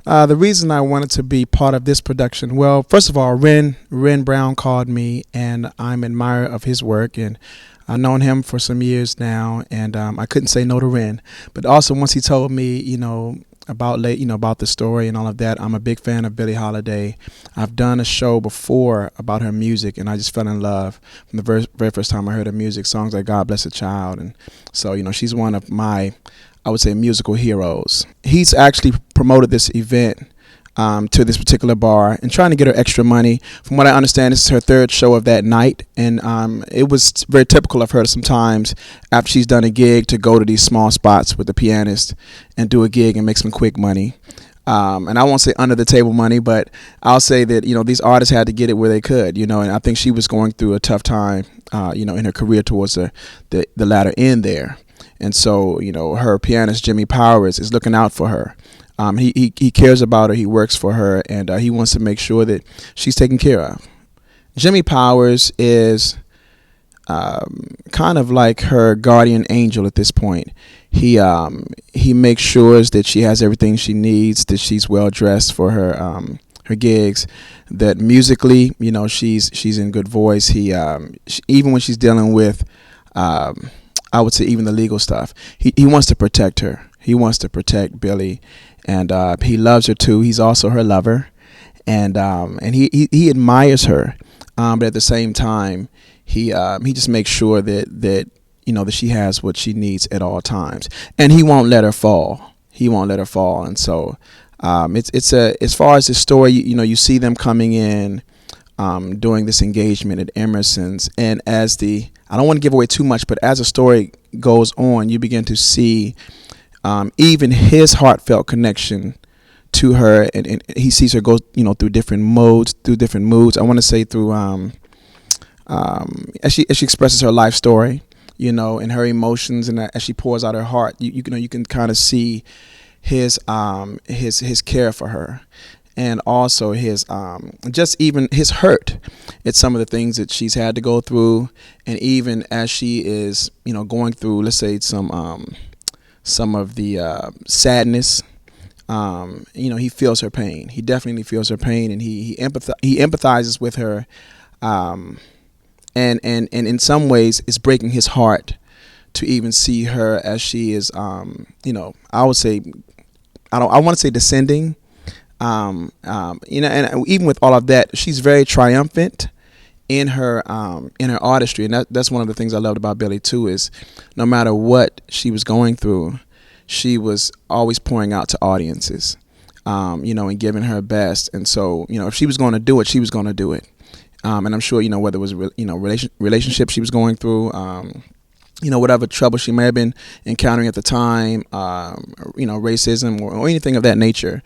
The reason I wanted to be part of this production, well, first of all, Ren Brown called me, and I'm an admirer of his work, and I've known him for some years now, and I couldn't say no to Ren. But also, once he told me, about the story and all of that, I'm a big fan of Billie Holiday. I've done a show before about her music, and I just fell in love from the very first time I heard her music. Songs like "God Bless a Child," and so she's one of my, I would say, musical heroes. He's actually promoted this event to this particular bar and trying to get her extra money. From what I understand, this is her third show of that night, and it was very typical of her sometimes after she's done a gig to go to these small spots with the pianist and do a gig and make some quick money. And I won't say under the table money, but I'll say that these artists had to get it where they could, and I think she was going through a tough time, in her career towards the latter end there. And so, her pianist, Jimmy Powers, is looking out for her. He cares about her, he works for her, and he wants to make sure that she's taken care of. Jimmy Powers is kind of like her guardian angel at this point. He makes sure that she has everything she needs, that she's well dressed for her gigs, that musically, she's in good voice. Even when she's dealing with I would say even the legal stuff, he wants to protect her. He wants to protect Billie, and he loves her too. He's also her lover, and he admires her, but at the same time, he just makes sure that she has what she needs at all times, and he won't let her fall. He won't let her fall, and so it's as far as the story, you see them coming in, doing this engagement at Emerson's, and I don't want to give away too much, but as the story goes on, you begin to see even his heartfelt connection to her, and he sees her go, through different modes, through different moods. I want to say through as she expresses her life story, and her emotions, and as she pours out her heart, you can kind of see his care for her, and also his just even his hurt at some of the things that she's had to go through, and even as she is going through, let's say, some of the sadness, he feels her pain. He definitely feels her pain, and he empathizes with her, and in some ways it's breaking his heart to even see her as she is, I would say, I want to say descending, and even with all of that, she's very triumphant in her artistry, and that's one of the things I loved about Billie too, is no matter what she was going through, she was always pouring out to audiences, and giving her best. And so, if she was going to do it, she was going to do it. And I'm sure, whether it was relationship she was going through, whatever trouble she may have been encountering at the time, racism or anything of that nature,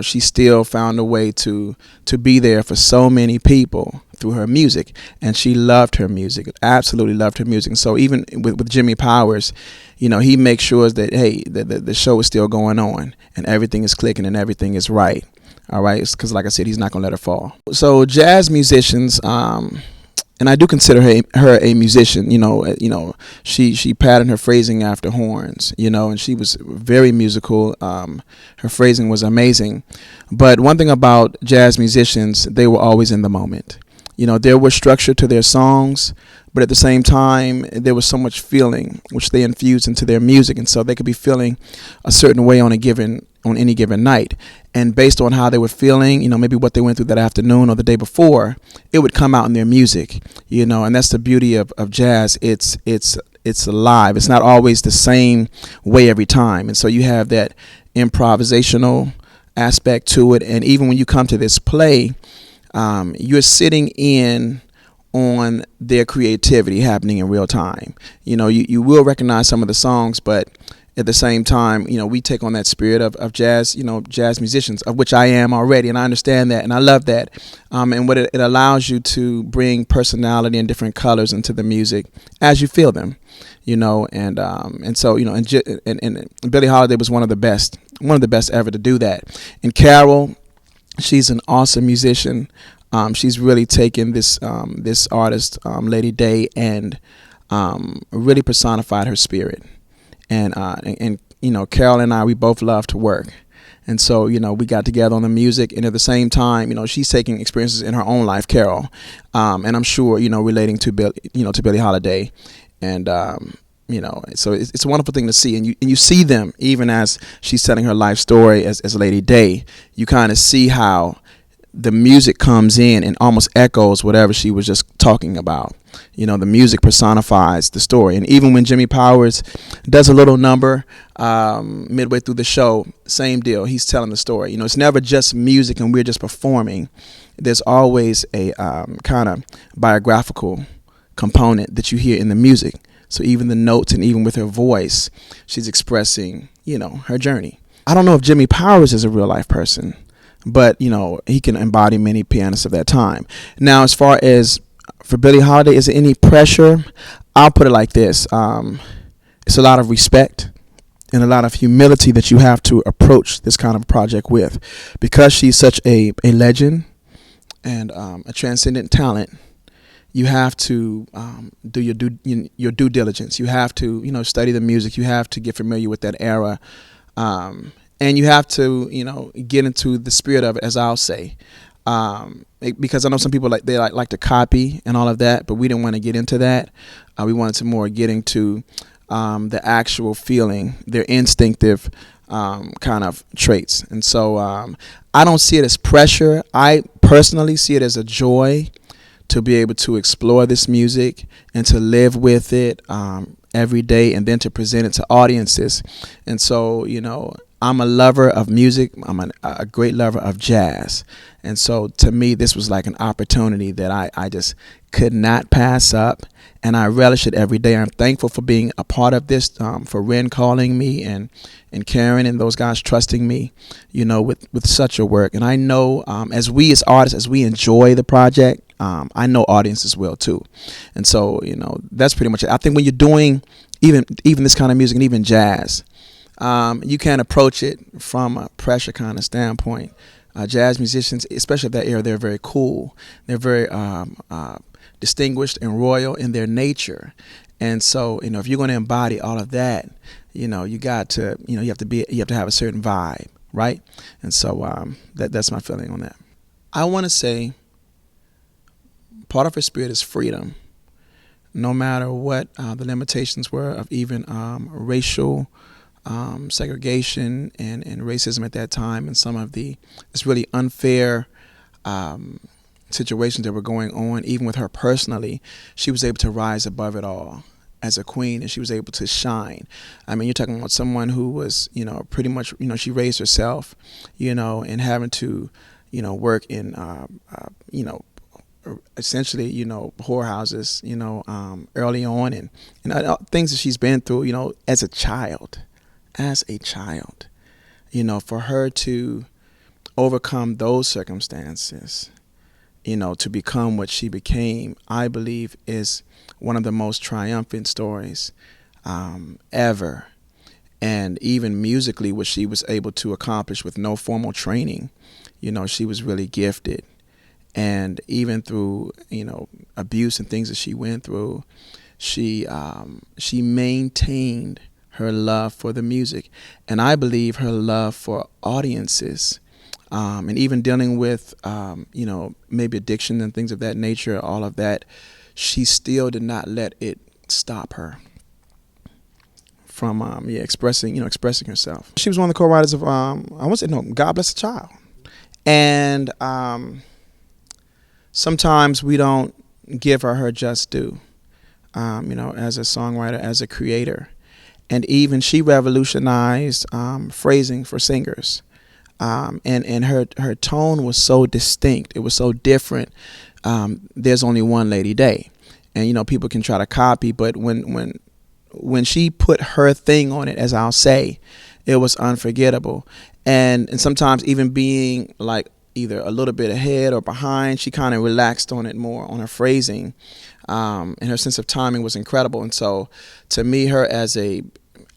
she still found a way to be there for so many people through her music, and she loved her music, absolutely loved her music. And so even with Jimmy Powers, he makes sure that, hey, the show is still going on, and everything is clicking, and everything is right. All right, because like I said, he's not gonna let her fall. So jazz musicians, and I do consider her a musician. She patterned her phrasing after horns. And she was very musical. Her phrasing was amazing. But one thing about jazz musicians, they were always in the moment. There was structure to their songs, but at the same time, there was so much feeling which they infused into their music, and so they could be feeling a certain way on any given night, and based on how they were feeling, maybe what they went through that afternoon or the day before, it would come out in their music, and that's the beauty of jazz. It's alive. It's not always the same way every time, and so you have that improvisational aspect to it, and even when you come to this play, you're sitting in on their creativity happening in real time. You will recognize some of the songs, but at the same time, we take on that spirit of jazz, jazz musicians, of which I am already, and I understand that, and I love that. And what it allows you to bring personality and different colors into the music as you feel them, and so, and Billie Holiday was one of the best ever to do that. And Karole, she's an awesome musician. She's really taken this artist, Lady Day, and really personified her spirit. And Karole and I, we both love to work. And so, we got together on the music, and at the same time, she's taking experiences in her own life, Karole, and I'm sure, relating to to Billie Holiday, and so it's a wonderful thing to see, and you see them even as she's telling her life story as Lady Day. You kind of see how the music comes in and almost echoes whatever she was just talking about. The music personifies the story. And even when Jimmy Powers does a little number midway through the show, same deal. He's telling the story. It's never just music and we're just performing. There's always a kind of biographical component that you hear in the music. So even the notes and even with her voice, she's expressing, her journey. I don't know if Jimmy Powers is a real life person, but, he can embody many pianists of that time. Now, as far as for Billie Holiday, is there any pressure? I'll put it like this. It's a lot of respect and a lot of humility that you have to approach this kind of project with. Because she's such a legend and a transcendent talent, you have to do your due diligence. You have to, study the music. You have to get familiar with that era. And you have to, get into the spirit of it, as I'll say, because I know some people like to copy and all of that, but we didn't want to get into that. We wanted to more get into the actual feeling, their instinctive kind of traits. And so I don't see it as pressure. I personally see it as a joy to be able to explore this music and to live with it every day, and then to present it to audiences. And so, I'm a lover of music. I'm a great lover of jazz. And so to me, this was like an opportunity that I just could not pass up. And I relish it every day. I'm thankful for being a part of this, for Ren calling me and Karen and those guys trusting me, with such a work. And I know as artists, as we enjoy the project, I know audiences will too. And so, that's pretty much it. I think when you're doing even this kind of music and even jazz, you can't approach it from a pressure kind of standpoint. Jazz musicians, especially of that era, they're very cool. They're very distinguished and royal in their nature. And so, if you're going to embody all of that, you got to, you have to have a certain vibe, right? And so that's my feeling on that. I want to say part of her spirit is freedom. No matter what the limitations were of even racial segregation and racism at that time, and some of this really unfair situations that were going on, even with her personally, she was able to rise above it all as a queen, and she was able to shine. I mean, you're talking about someone who was, pretty much, she raised herself, and having to, work in, essentially, whorehouses, early on, and things that she's been through, as a child, for her to overcome those circumstances, to become what she became, I believe is one of the most triumphant stories ever. And even musically, what she was able to accomplish with no formal training, she was really gifted. And even through, abuse and things that she went through, she maintained her love for the music, and I believe her love for audiences, and even dealing with, maybe addiction and things of that nature, all of that, she still did not let it stop her from, expressing herself. She was one of the co-writers of, God Bless the Child, and sometimes we don't give her just due, as a songwriter, as a creator. And even she revolutionized phrasing for singers. And her tone was so distinct. It was so different. There's only one Lady Day. And, people can try to copy, but when she put her thing on it, as I'll say, it was unforgettable. And sometimes even being like either a little bit ahead or behind, she kind of relaxed on it more, on her phrasing. And her sense of timing was incredible. And so to me,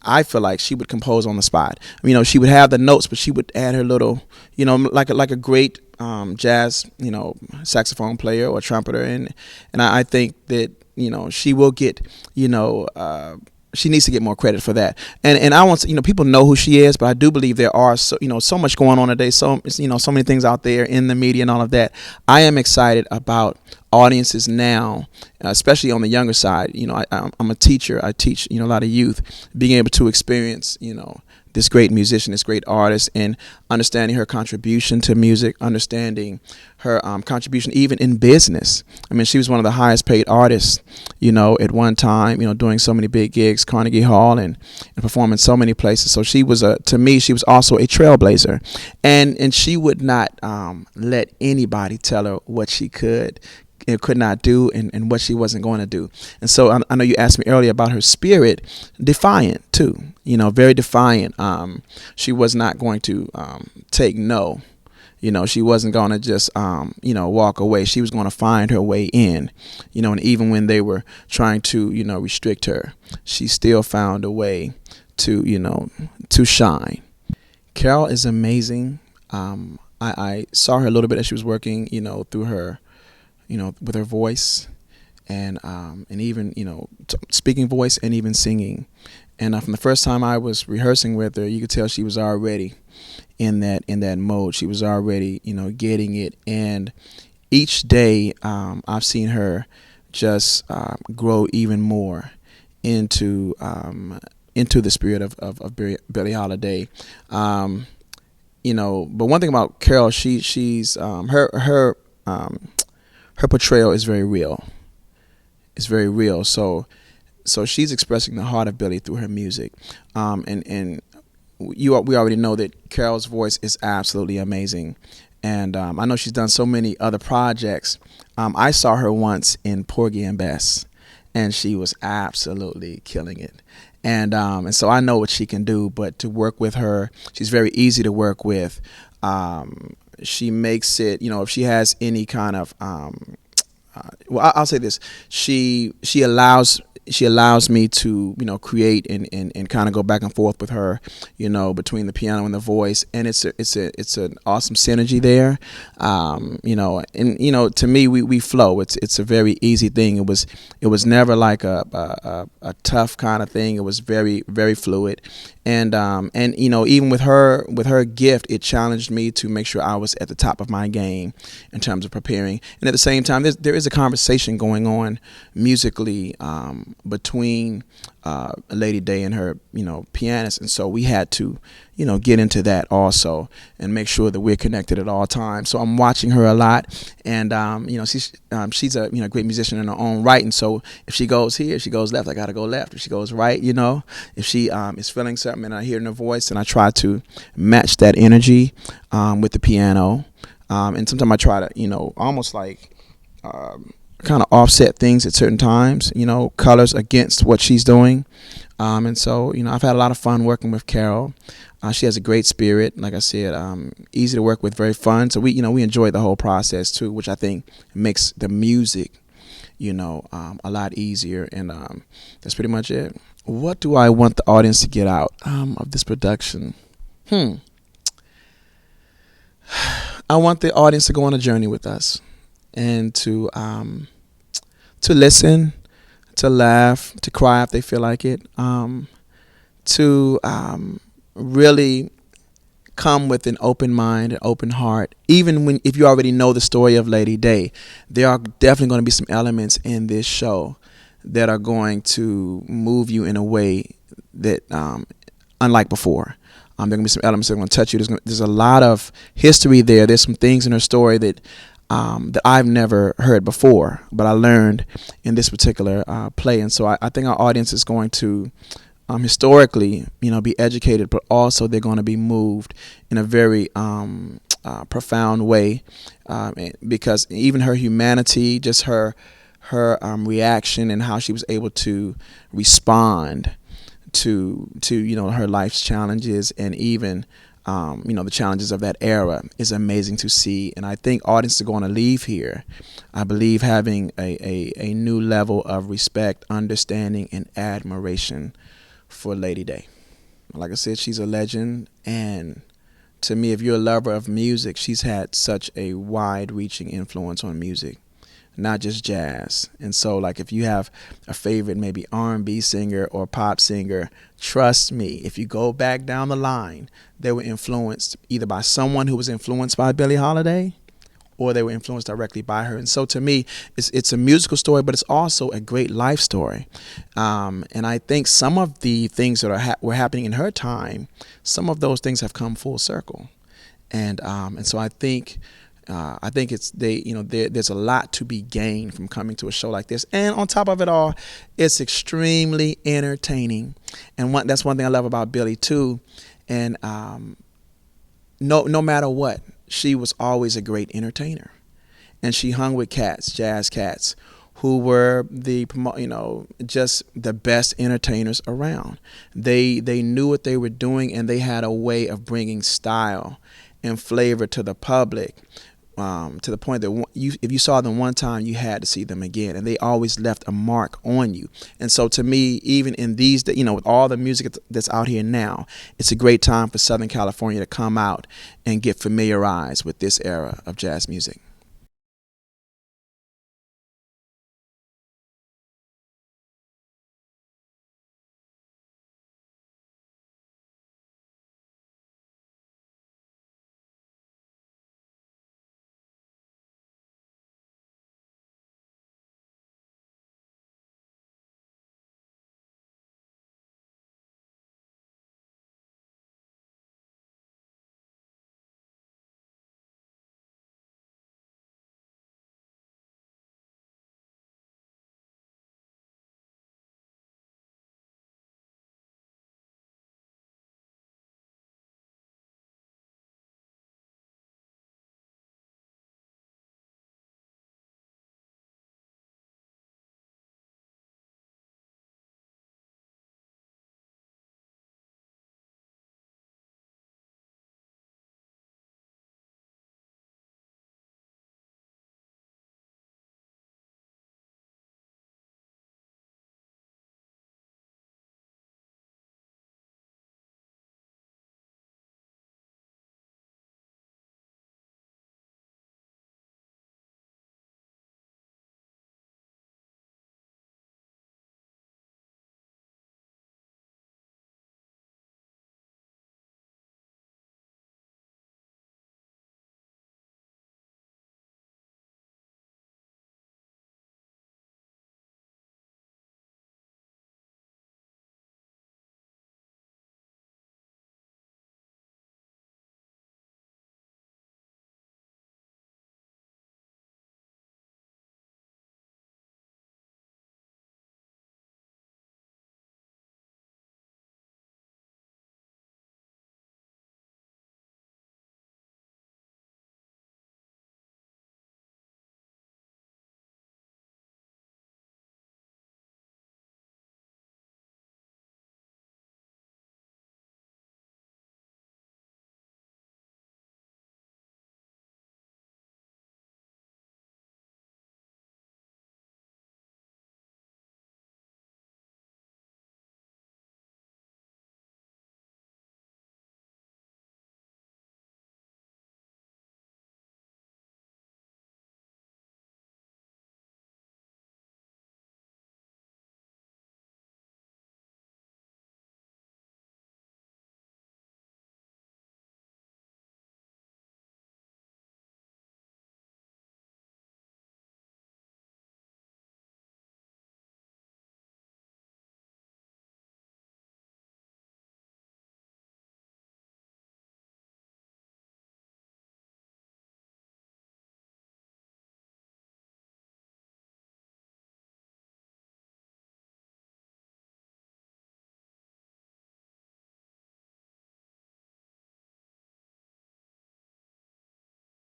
I feel like she would compose on the spot. She would have the notes, but she would add her little, like a great jazz, saxophone player or trumpeter. And I think that, she will get, she needs to get more credit for that. And I want to, people know who she is, but I do believe there are so much going on today. So so many things out there in the media and all of that. I am excited about audiences now, especially on the younger side. I'm a teacher. I teach a lot of youth, being able to experience this great musician, this great artist, and understanding her contribution to music, understanding her contribution even in business. I mean, she was one of the highest paid artists, at one time, doing so many big gigs, Carnegie Hall, and performing so many places. So she was to me, she was also a trailblazer, and she would not let anybody tell her what she could not do and what she wasn't going to do. And so I know you asked me earlier about her spirit, defiant too, very defiant. She was not going to take no. She wasn't going to just walk away. She was going to find her way in, and even when they were trying to restrict her, she still found a way to to shine. Karole is amazing. I saw her a little bit as she was working through her with her voice and even speaking voice and even singing. And from the first time I was rehearsing with her, you could tell she was already in that mode. She was already getting it. And each day I've seen her just grow even more into the spirit of Billie Holiday. But one thing about Karole, she's her portrayal is very real. It's very real. So she's expressing the heart of Billie through her music. And we already know that Karole's voice is absolutely amazing. And I know she's done so many other projects. I saw her once in Porgy and Bess, and she was absolutely killing it. And so I know what she can do. But to work with her, she's very easy to work with. She makes it, if she has any kind of, I'll say this, she allows me to, create and kind of go back and forth with her, between the piano and the voice, and it's an awesome synergy there, and to me we flow. It's a very easy thing. It was never like a tough kind of thing. It was very, very fluid. And even with her gift, it challenged me to make sure I was at the top of my game in terms of preparing. And at the same time, there is a conversation going on musically between Lady Day and her, pianist. And so we had to, get into that also and make sure that we're connected at all times. So I'm watching her a lot, and she's a great musician in her own right. And so if she goes here, if she goes left, I gotta go left. If she goes right, if she is feeling something and I hear it in her voice, and I try to match that energy with the piano. And sometimes I try to, almost like kind of offset things at certain times, colors against what she's doing. And so, I've had a lot of fun working with Karole. She has a great spirit, like I said, easy to work with, very fun. So we enjoy the whole process too, which I think makes the music, a lot easier. And that's pretty much it. What do I want the audience to get out of this production? I want the audience to go on a journey with us, and to listen, to laugh, to cry if they feel like it, to really come with an open mind, an open heart. Even if you already know the story of Lady Day, there are definitely going to be some elements in this show that are going to move you in a way that unlike before. There are going to be some elements that are going to touch you. There's a lot of history there. There's some things in her story that I've never heard before, but I learned in this particular play. And so I think our audience is going to historically, be educated, but also they're going to be moved in a very profound way, because even her humanity, just her reaction and how she was able to respond to her life's challenges, and even the challenges of that era, is amazing to see. And I think audiences are going to leave here, I believe, having a new level of respect, understanding, and admiration for Lady Day. Like I said, she's a legend, and to me, if you're a lover of music, she's had such a wide-reaching influence on music. not just jazz. And so, like, if you have a favorite maybe R&B singer or pop singer, trust me, if you go back down the line, they were influenced either by someone who was influenced by Billie Holiday, or they were influenced directly by her. And so to me, it's a musical story, but it's also a great life story. And I think some of the things that were happening in her time, some of those things have come full circle. And so I think there's a lot to be gained from coming to a show like this. And on top of it all, it's extremely entertaining. And that's one thing I love about Billie too. And no matter what, she was always a great entertainer. And she hung with jazz cats, who were just the best entertainers around. They knew what they were doing, and they had a way of bringing style and flavor to the public, to the point that if you saw them one time, you had to see them again, and they always left a mark on you. And so to me, even in these, with all the music that's out here now, it's a great time for Southern California to come out and get familiarized with this era of jazz music.